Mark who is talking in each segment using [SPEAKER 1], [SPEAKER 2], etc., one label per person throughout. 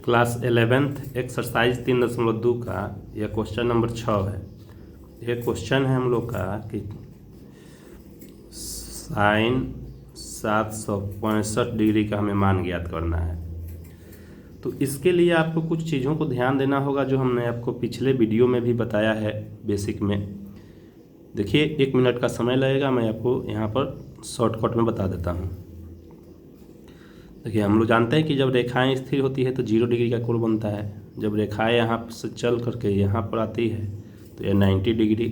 [SPEAKER 1] Class 11th exercise 3.2 का यह question number 6 है। यह क्वेश्चन है हम लोग का कि साइन 765 डिग्री का हमें मान ज्ञात करना है। तो इसके लिए आपको कुछ चीज़ों को ध्यान देना होगा जो हमने आपको पिछले वीडियो में भी बताया है बेसिक में। देखिए 1 मिनट का समय लगेगा, मैं आपको यहाँ पर शॉर्टकट में बता देता हूँ। देखिए हम लोग जानते हैं कि जब रेखाएं स्थिर होती है तो 0 डिग्री का कोण बनता है। जब रेखाएं यहाँ से चल करके यहाँ पर आती है तो यह 90 डिग्री,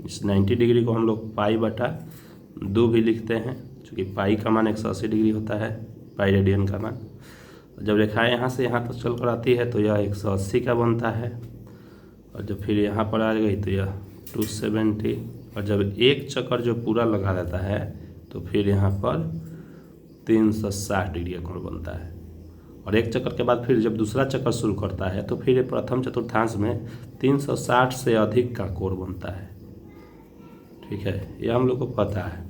[SPEAKER 1] इस 90 डिग्री को हम लोग π/2 भी लिखते हैं, क्योंकि पाई का मान 180 डिग्री होता है, पाई रेडियन का मान। जब रेखाएं यहाँ से यहाँ तक चल कर आती है तो यह 180 का बनता है, और जब फिर यहाँ पर आ गई तो यह 270, और जब एक चक्कर जो पूरा लगा देता है तो फिर यहाँ पर 360 डिग्री का कोण बनता है। और एक चक्कर के बाद फिर जब दूसरा चक्कर शुरू करता है तो फिर प्रथम चतुर्थांश में 360 से अधिक का कोण बनता है। ठीक है, यह हम लोग को पता है।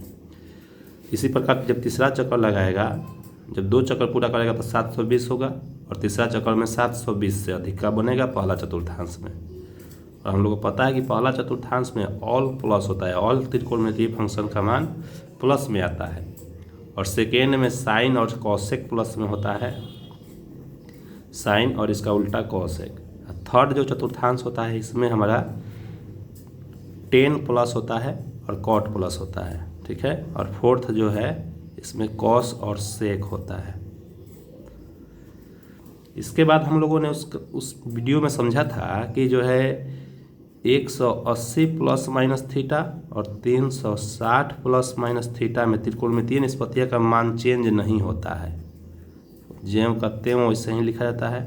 [SPEAKER 1] इसी प्रकार जब तीसरा चक्कर लगाएगा, जब 2 चक्कर पूरा करेगा तो 720 होगा, और तीसरा चक्कर में 720 से अधिक का बनेगा पहला चतुर्थांश में। और हम लोग को पता है कि पहला चतुर्थांश में ऑल प्लस होता है, ऑल त्रिकोणमितीय फंक्शन का मान प्लस में आता है, और सेकेंड में साइन और कॉसेक प्लस में होता है, साइन और इसका उल्टा कॉसेक। थर्ड जो चतुर्थांश होता है इसमें हमारा 10 प्लस होता है और कॉट प्लस होता है। ठीक है, और फोर्थ जो है इसमें कॉस और सेक होता है। इसके बाद हम लोगों ने उस वीडियो में समझा था कि जो है 180 प्लस माइनस थीटा और 360 प्लस माइनस थीटा में त्रिकोणमितीय निष्पत्तियां का मान चेंज नहीं होता है, ज्यों का त्यों वैसे ही लिखा जाता है।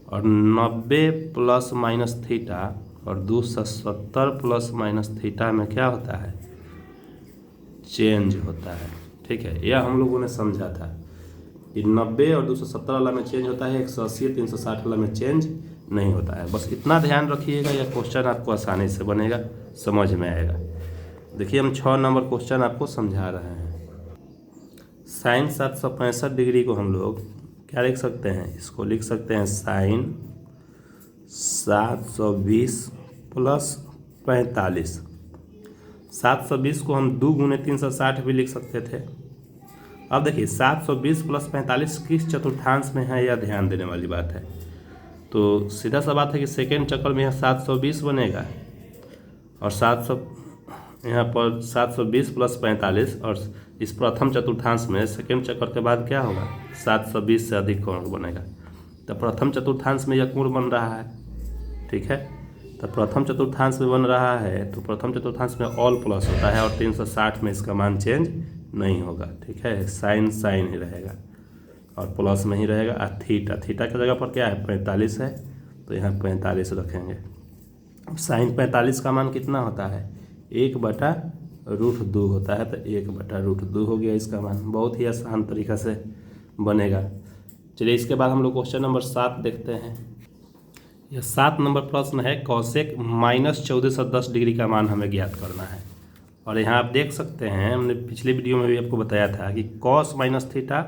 [SPEAKER 1] और 90 प्लस माइनस थीटा और 270 प्लस माइनस थीटा में क्या होता है, चेंज होता है। ठीक है, यह हम लोगों ने समझा था कि 90 और 270 वाला में चेंज होता है, 180 और 360 वाला में चेंज नहीं होता है। बस इतना ध्यान रखिएगा, यह क्वेश्चन आपको आसानी से बनेगा, समझ में आएगा। देखिए हम 6 नंबर क्वेश्चन आपको समझा रहे हैं। साइन 765 डिग्री को हम लोग क्या लिख सकते हैं, इसको लिख सकते हैं साइन 720 प्लस 45। 720 को हम 2 गुने 360 भी लिख सकते थे। अब देखिए 720 प्लस 45 किस चतुर्थांश में है, यह ध्यान देने वाली बात है। तो सीधा सा बात है कि सेकेंड चक्कर में यह 720 बनेगा, और 700 यहाँ पर 720 प्लस 45, और इस प्रथम चतुर्थांश में सेकेंड चक्कर के बाद क्या होगा, 720 से अधिक कोण बनेगा। तो प्रथम चतुर्थांश में यह कोण बन रहा है। ठीक है, तो प्रथम चतुर्थांश में बन रहा है तो प्रथम चतुर्थांश में ऑल प्लस होता है, और 360 में इसका मान चेंज नहीं होगा। ठीक है, साइन साइन ही रहेगा और प्लस में ही रहेगा। और थीटा, थीटा की जगह पर क्या है, 45 है, तो यहाँ 45 रखेंगे। अब साइन 45 का मान कितना होता है, 1/√2 होता है, तो 1/√2 हो गया इसका मान। बहुत ही आसान तरीका से बनेगा। चलिए इसके बाद हम लोग क्वेश्चन नंबर 7 देखते हैं। यह 7 नंबर प्रश्न है, कॉसेक -1410 डिग्री का मान हमें ज्ञात करना है। और यहाँ आप देख सकते हैं, हमने पिछले वीडियो में भी आपको बताया था कि कॉस माइनस थीटा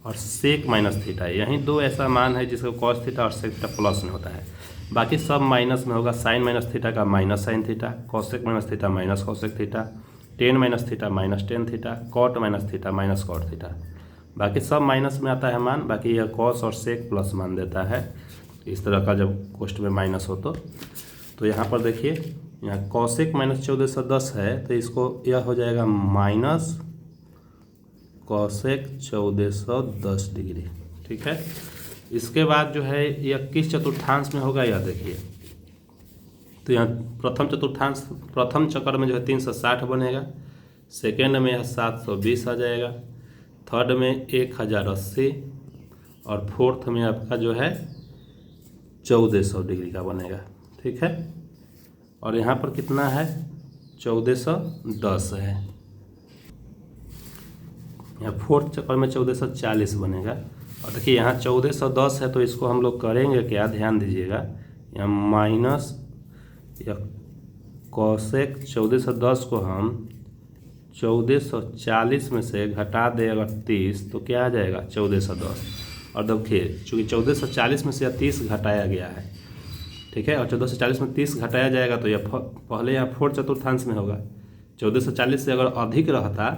[SPEAKER 1] और सेक माइनस थीटा, यही 2 ऐसा मान है जिसको कॉस थीटा और सेक थीटा प्लस में होता है, बाकी सब माइनस में होगा। साइन माइनस थीटा का minus sine theta, cosec minus theta minus cosec theta, tan minus theta minus tan theta, cot minus theta minus cot theta, बाकी सब माइनस में आता है मान। बाकी यह कॉस और सेक प्लस मान देता है। इस तरह का जब क्वेश्चन में माइनस हो तो यहाँ पर देखिए, यहाँ कॉसेक -1410 है, तो इसको यह हो जाएगा माइनस कॉसेक 1410 डिग्री। ठीक है, इसके बाद जो है यह किस चतुर्थांश में होगा, यह देखिए। तो यहाँ प्रथम चतुर्थांश, प्रथम चक्कर में जो है 360 बनेगा, सेकेंड में यह 720 आ जाएगा, थर्ड में 1080, और फोर्थ में आपका जो है 1400 डिग्री का बनेगा। ठीक है, और यहाँ पर कितना है, 1410 है। यहाँ फोर्थ चक्कर में 1440 बनेगा। और देखिए यहाँ 1410 है, तो इसको हम लोग करेंगे क्या, ध्यान दीजिएगा। यहाँ माइनस या कॉसेक 1410 को हम 1440 में से घटा दे अगर 30, तो क्या आ जाएगा 1410। और देखिए चूँकि 1440 में से यह 30 घटाया गया है, ठीक है, और 1440 में 30 घटाया जाएगा तो यह पहले यहाँ 4 चतुर्थांश में होगा। 1440 से अगर अधिक रहता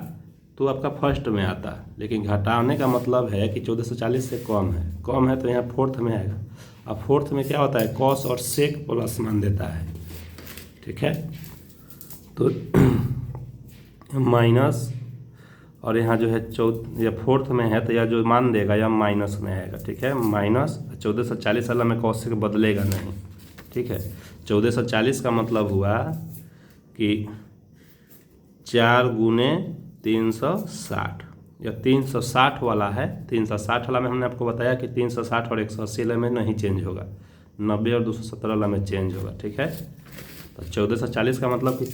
[SPEAKER 1] तो आपका फर्स्ट में आता, लेकिन घटाने का मतलब है कि 1440 से कम है तो यहाँ फोर्थ में आएगा। अब फोर्थ में क्या होता है, कॉस और सेक प्लस मान देता है, ठीक है। तो माइनस, और यहाँ जो है या फोर्थ में है तो यह जो मान देगा या माइनस में आएगा, ठीक है। माइनस 1440 वाला में कॉस से बदलेगा नहीं, ठीक है। 1440 का मतलब हुआ कि 4 गुने 360, या 360 वाला है। 360 वाला में हमने आपको बताया कि 360 और 180 वाला में नहीं चेंज होगा, 90 और 270 वाला में चेंज होगा, ठीक है। तो 1440 का मतलब कि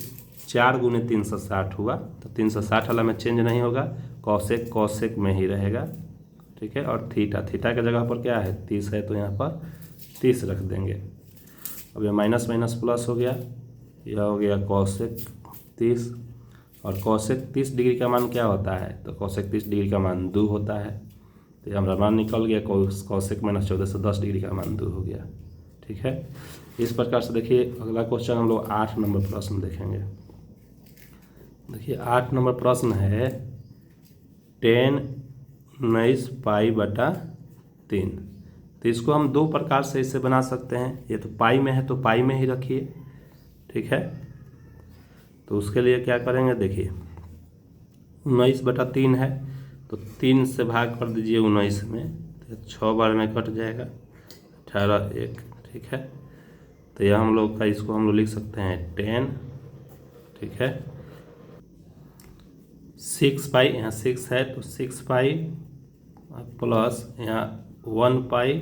[SPEAKER 1] 4 गुने 360 हुआ, तो 360 वाला में चेंज नहीं होगा, कॉसेक में ही रहेगा, ठीक है। और थीटा के जगह पर क्या है, 30 है तो यहाँ पर 30 रख देंगे। अब यह माइनस माइनस प्लस हो गया, यह हो गया कॉसेक 30, और कॉसेक 30 डिग्री का मान क्या होता है, तो कॉसेक 30 डिग्री का मान 2 होता है। तो ये हमारा मान निकल गया, कॉसेक माइनस 1410 डिग्री का मान 2 हो गया, ठीक है। इस प्रकार से देखिए अगला क्वेश्चन हम लोग 8 नंबर प्रश्न देखेंगे। देखिए 8 नंबर प्रश्न है 10 19 पाई बटा 3। तो इसको हम 2 प्रकार से इसे बना सकते हैं, ये तो पाई में है तो पाई में ही रखिए, ठीक है। तो उसके लिए क्या करेंगे, देखिए 19 बटा 3 है तो 3 से भाग कर दीजिए 19 में, तो 6 बार में कट जाएगा, 18 1, ठीक है। तो यह हम लोग का, इसको हम लोग लिख सकते हैं 10, ठीक है। 6 पाई, यहाँ 6 है तो 6 पाई प्लस यहाँ 1 पाई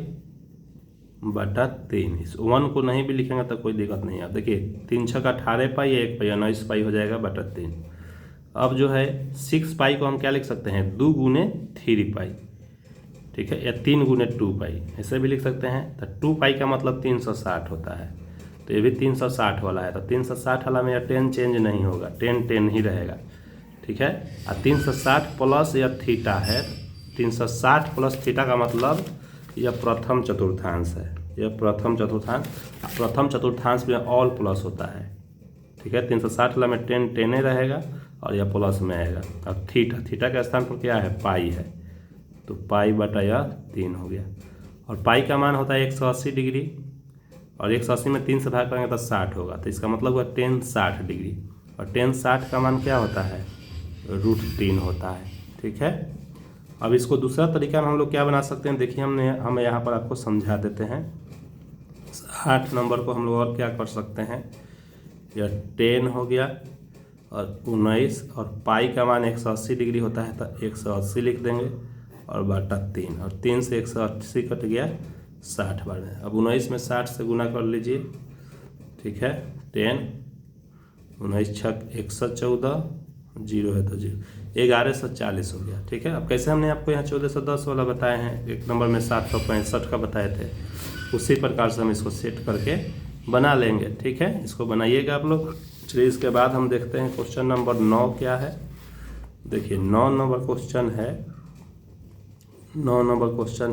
[SPEAKER 1] बटा 3। इस 1 को नहीं भी लिखेंगे तो कोई दिक्कत नहीं है। अब देखिए 3 छक 18 पाई, 1 पाई 19 पाई हो जाएगा बटा 3। अब जो है 6 पाई को हम क्या लिख सकते हैं, 2 गुने 3 पाई, ठीक है, या 3 गुने 2 पाई, ऐसे भी लिख सकते हैं। तो 2 पाई का मतलब 360 होता है, तो ये भी 360 वाला है। तो 360 वाला में यह 10 चेंज नहीं होगा, 10 ही रहेगा, ठीक है। और 360 प्लस या थीटा है, 360 प्लस थीटा का मतलब यह प्रथम चतुर्थांश है, यह प्रथम चतुर्थांश में ऑल प्लस होता है, ठीक है। 360 वाला में 10 रहेगा और यह प्लस में आएगा। अब थीटा के स्थान पर क्या है, पाई है, तो पाई बटा यह 3 हो गया। और पाई का मान होता है 180 डिग्री, और 180 में 3 से भाग करेंगे तो 60 होगा, तो इसका मतलब हुआ 10 60 डिग्री। और 10 60 का मान क्या होता है, √3 होता है, ठीक है। अब इसको दूसरा तरीका में हम लोग क्या बना सकते हैं, देखिए हम यहाँ पर आपको समझा देते हैं। 8 नंबर को हम लोग और क्या कर सकते हैं, यह 10 हो गया और 19, और पाई का मान 180 डिग्री होता है तो 180 लिख देंगे और बटा 3, और 3 से 180 कट गया 60 बार में। अब 19 में 60 से गुना कर लीजिए, ठीक है। 10 19 छक 114, 0 है तो 0, 1140 हो गया, ठीक है। अब कैसे हमने आपको यहाँ 1410 वाला बताए हैं, 1 नंबर में 765 का बताए थे, उसी प्रकार से हम इसको सेट करके बना लेंगे, ठीक है। इसको बनाइएगा आप लोग। चलिए इसके बाद हम देखते हैं क्वेश्चन नंबर 9 क्या है। देखिए 9 नंबर क्वेश्चन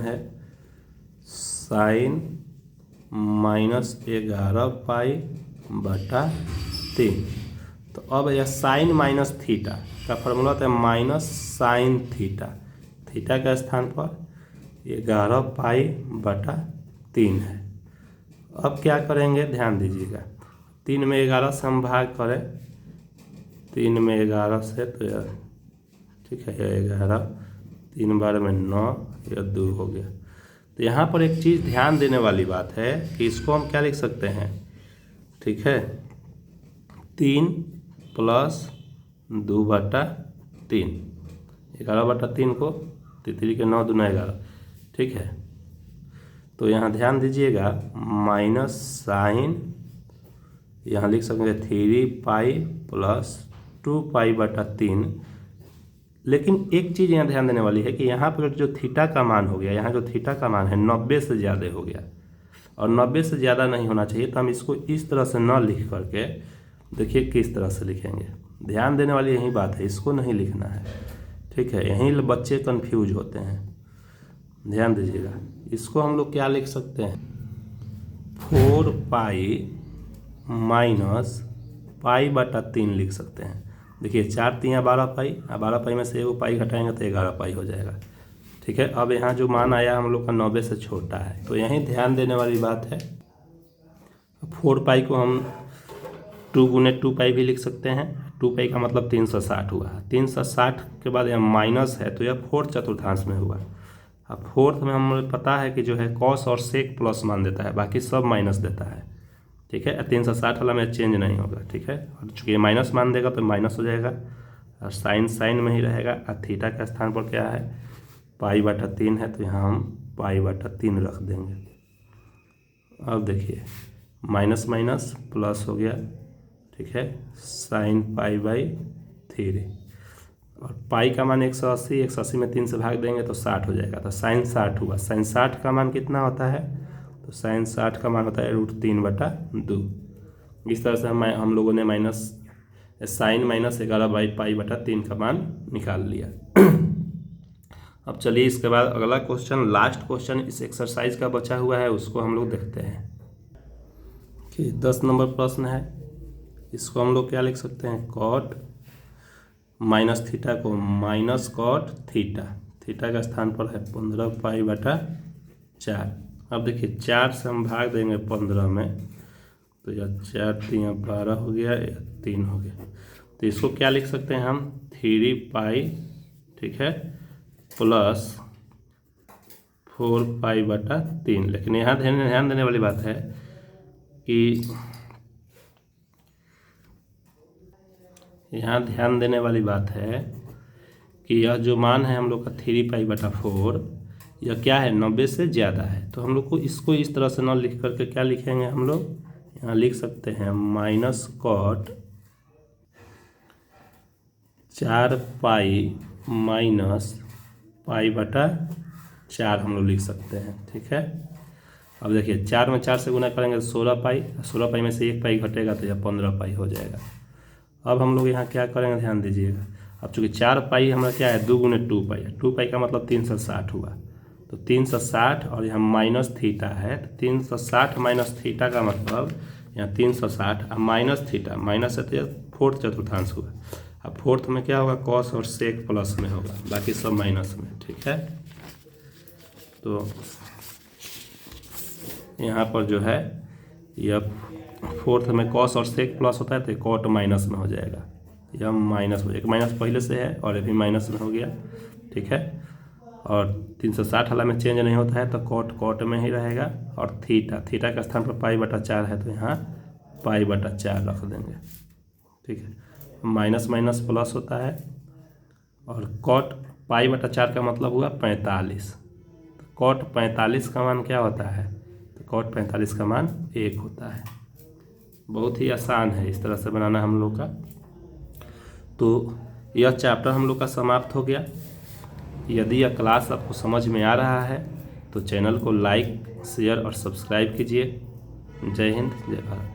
[SPEAKER 1] है साइन -11 पाई बटा 3। तो अब यह साइन माइनस थीटा का फॉर्मूला होता है माइनस साइन थीटा, थीटा के स्थान पर 11 पाई बटा 3 है। अब क्या करेंगे, ध्यान दीजिएगा, 3 में 11 से हम भाग करें, 3 में 11 से तो यह, ठीक है, यह 11, 3 बार में 9, यह 2 हो गया। तो यहाँ पर एक चीज़ ध्यान देने वाली बात है कि इसको हम क्या लिख सकते हैं, ठीक है, 3 प्लस 2 बटा 3, 11 बटा 3 को 3 के 9 दूना 11, ठीक है। तो यहाँ ध्यान दीजिएगा माइनस साइन, यहाँ लिख सकेंगे 3 पाई प्लस 2 पाई बटा 3। लेकिन एक चीज़ यहाँ ध्यान देने वाली है कि यहाँ पर जो थीटा का मान हो गया, यहाँ जो थीटा का मान है 90 से ज़्यादा हो गया, और 90 से ज़्यादा नहीं होना चाहिए। तो हम इसको इस तरह से न लिख करके देखिए किस तरह से लिखेंगे। ध्यान देने वाली यही बात है, इसको नहीं लिखना है, ठीक है। यहीं बच्चे कंफ्यूज होते हैं। ध्यान दीजिएगा, इसको हम लोग क्या लिख सकते हैं, 4 पाई माइनस पाई बटा 3 लिख सकते हैं। देखिए 4 3 12 पाई, 12 पाई में से एगो पाई घटाएंगे तो 11 पाई हो जाएगा। ठीक है, अब यहाँ जो मान आया हम लोग का 90 से छोटा है, तो यहीं ध्यान देने वाली बात है। 4 पाई को हम 2 गुने 2 पाई भी लिख सकते हैं। 2 पाई का मतलब 360 हुआ। 360 के बाद यहाँ माइनस है तो यह 4 चतुर्थांश में हुआ। अब फोर्थ में हमें पता है कि जो है कॉस और सेक प्लस मान देता है, बाकी सब माइनस देता है। ठीक है, 360 वाला में चेंज नहीं होगा। ठीक है, और चूँकि माइनस मान देगा तो माइनस हो जाएगा, और साइन में ही रहेगा। और थीटा के स्थान पर क्या है, पाई बटा 3 है, तो यहाँ हम पाई बटा 3 रख देंगे। अब देखिए माइनस माइनस प्लस हो गया। ठीक है, साइन पाई बाई 3, और पाई का मान 180, 180 में 3 से भाग देंगे तो 60 हो जाएगा, तो साइन 60 हुआ। साइन 60 का मान कितना होता है, तो साइन 60 का मान होता है √3/2। इस तरह से हम लोगों ने साइन माइनस 11 बाई पाई बटा 3 का मान निकाल लिया। अब चलिए इसके बाद अगला क्वेश्चन, लास्ट क्वेश्चन इस एक्सरसाइज का बचा हुआ है, उसको हम लोग देखते हैं कि 10 नंबर प्रश्न है। इसको हम लोग क्या लिख सकते हैं, कॉट माइनस थीटा को माइनस कॉट थीटा, थीटा का स्थान पर है 15 पाई बटा 4। अब देखिए 4 से हम भाग देंगे 15 में, तो यह 4 3 12 हो गया, या 3 हो गया। तो इसको क्या लिख सकते हैं हम, 3 पाई, ठीक है, प्लस 4 पाई बटा 3। लेकिन यहाँ ध्यान देने वाली बात है कि यह जो मान है हम लोग का 3 पाई बटा 4, यह क्या है, 90 से ज़्यादा है। तो हम लोग को इसको इस तरह से ना लिख करके क्या लिखेंगे हम लोग, यहाँ लिख सकते हैं minus cot 4 pi minus pi बटा 4 हम लोग लिख सकते हैं। ठीक है, अब देखिए 4 में 4 से गुना करेंगे तो 16 पाई, 16 पाई में से 1 पाई घटेगा तो यह 15 पाई हो जाएगा। अब हम लोग यहाँ क्या करेंगे, ध्यान दीजिएगा। अब चूँकि 4 पाई हमारा क्या है, 2 गुने 2 पाई है। 2 पाई का मतलब 360 हुआ, तो 360 और यहाँ माइनस थीटा है, तो 360 माइनस थीटा का मतलब यहाँ 360 और माइनस थीटा, माइनस है तो यह 4 चतुर्थांश हुआ। अब 4th में क्या होगा, कॉस और सेक प्लस में होगा, बाकी सब माइनस में। ठीक है, तो यहाँ पर जो है यह 4th में कॉस और सेक प्लस होता है तो कॉट माइनस में हो जाएगा, यह माइनस हो जाएगा। माइनस पहले से है और ये भी माइनस में हो गया। ठीक है, और 360 वाला में चेंज नहीं होता है तो कॉट में ही रहेगा। और थीटा का स्थान पर पाई बटा 4 है तो यहाँ पाई बटा 4 रख देंगे। ठीक है, माइनस माइनस प्लस होता है, और कॉट पाई बटा 4 का मतलब हुआ 45। तो कॉट 45 का मान क्या होता है, तो कॉट 45 का मान 1 होता है। बहुत ही आसान है इस तरह से बनाना हम लोग का। तो यह चैप्टर हम लोग का समाप्त हो गया। यदि यह क्लास आपको समझ में आ रहा है तो चैनल को लाइक, शेयर और सब्सक्राइब कीजिए। जय हिंद, जय भारत।